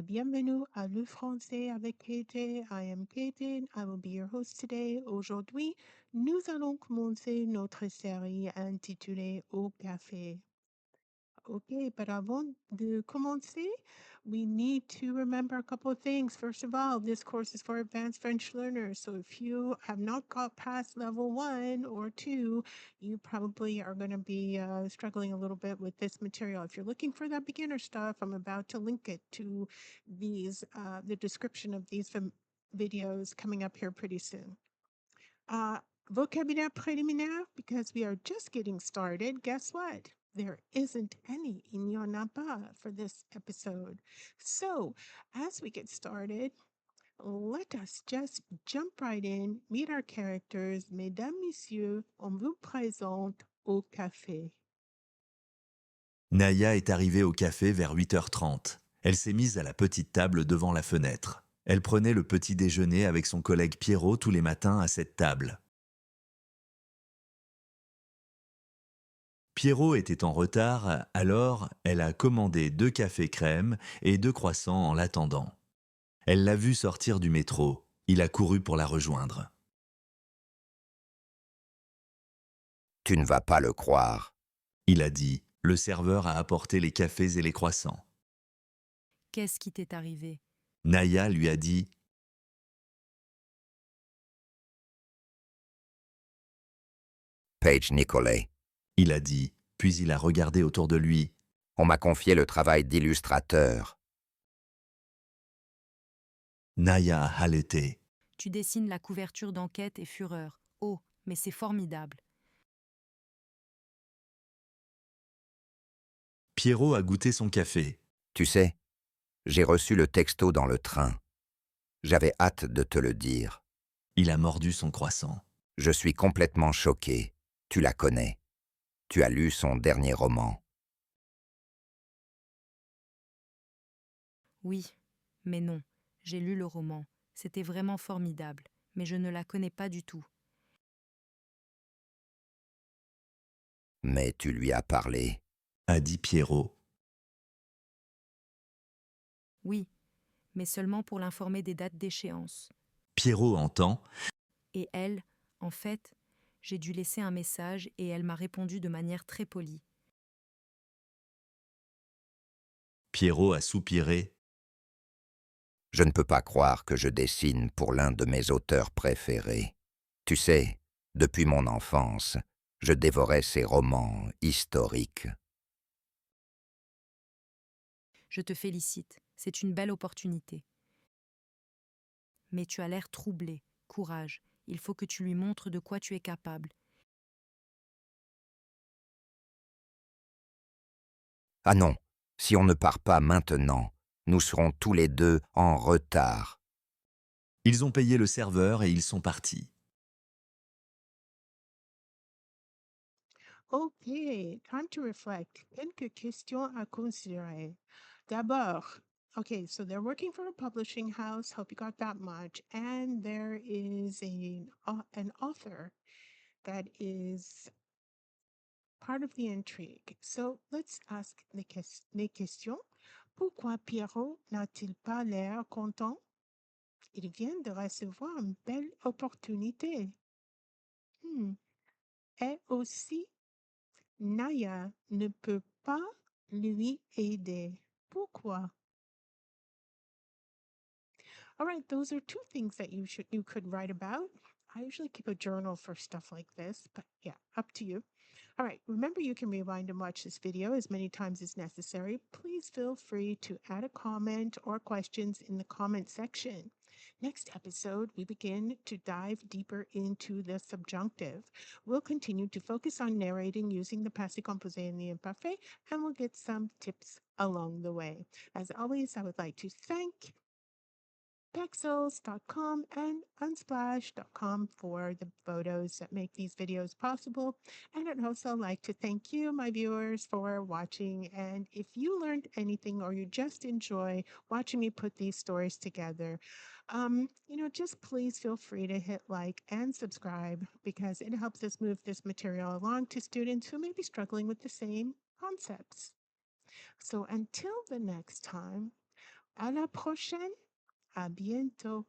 bienvenue à Le Français avec KJ. I am KJ. I will be your host today. Aujourd'hui, nous allons commencer notre série intitulée Au café. Okay, but avant de commencer, we need to remember a couple of things. First of all, this course is for advanced French learners. So if you have not got past level 1 or 2, you probably are going to be struggling a little bit with this material. If you're looking for that beginner stuff, I'm about to link it to the description of these videos coming up here pretty soon. Uh, Vocabulaire préliminaire, because we are just getting started. Guess what? There isn't any. Il n'y en a pas for this episode. So, as we get started, let us just jump right in, meet our characters. Mesdames, Messieurs, on vous présente Au café. Naya est arrivée au café vers 8h30. Elle s'est mise à la petite table devant la fenêtre. Elle prenait le petit déjeuner avec son collègue Pierrot tous les matins à cette table. Pierrot était en retard, alors elle a commandé 2 cafés crème et 2 croissants en l'attendant. Elle l'a vu sortir du métro. Il a couru pour la rejoindre. Tu ne vas pas le croire. Il a dit. Le serveur a apporté les cafés et les croissants. Qu'est-ce qui t'est arrivé? Naya lui a dit Paige Nicolay, il a dit, puis il a regardé autour de lui. on m'a confié le travail d'illustrateur. Naya a haleté. Tu dessines la couverture d'Enquête et Fureur. Oh, mais c'est formidable. Pierrot a goûté son café. Tu sais, j'ai reçu le texto dans le train. J'avais hâte de te le dire. Il a mordu son croissant. Je suis complètement choqué. Tu la connais. Tu as lu son dernier roman. Oui, mais non. J'ai lu le roman. C'était vraiment formidable, mais je ne la connais pas du tout. Mais tu lui as parlé. A dit Pierrot. Oui, mais seulement pour l'informer des dates d'échéance. Pierrot entend. Et elle, en fait, j'ai dû laisser un message et elle m'a répondu de manière très polie. Pierrot a soupiré. Je ne peux pas croire que je dessine pour l'un de mes auteurs préférés. Tu sais, depuis mon enfance, je dévorais ses romans historiques. Je te félicite, c'est une belle opportunité. Mais tu as l'air troublé. Courage, il faut que tu lui montres de quoi tu es capable. Ah non, si on ne part pas maintenant, nous serons tous les deux en retard. Ils ont payé le serveur et ils sont partis. Okay, time to reflect. Quelques questions à considérer. D'abord, okay, so they're working for a publishing house. Hope you got that much. And there is an author that is part of the intrigue. So let's ask les questions. Pourquoi Pierrot n'a-t-il pas l'air content? Il vient de recevoir une belle opportunité. Et aussi, Naya ne peut pas lui aider. Pourquoi? All right, those are two things that you could write about. I usually keep a journal for stuff like this, but yeah, up to you. All right, remember you can rewind and watch this video as many times as necessary. Please feel free to add a comment or questions in the comment section. Next episode, we begin to dive deeper into the subjunctive. We'll continue to focus on narrating using the passé composé and the imparfait, and we'll get some tips along the way. As always, I would like to thank Pexels.com and Unsplash.com for the photos that make these videos possible. And I'd also like to thank you, my viewers, for watching. And if you learned anything or you just enjoy watching me put these stories together, just please feel free to hit like and subscribe because it helps us move this material along to students who may be struggling with the same concepts. So until the next time, À la prochaine. À bientôt.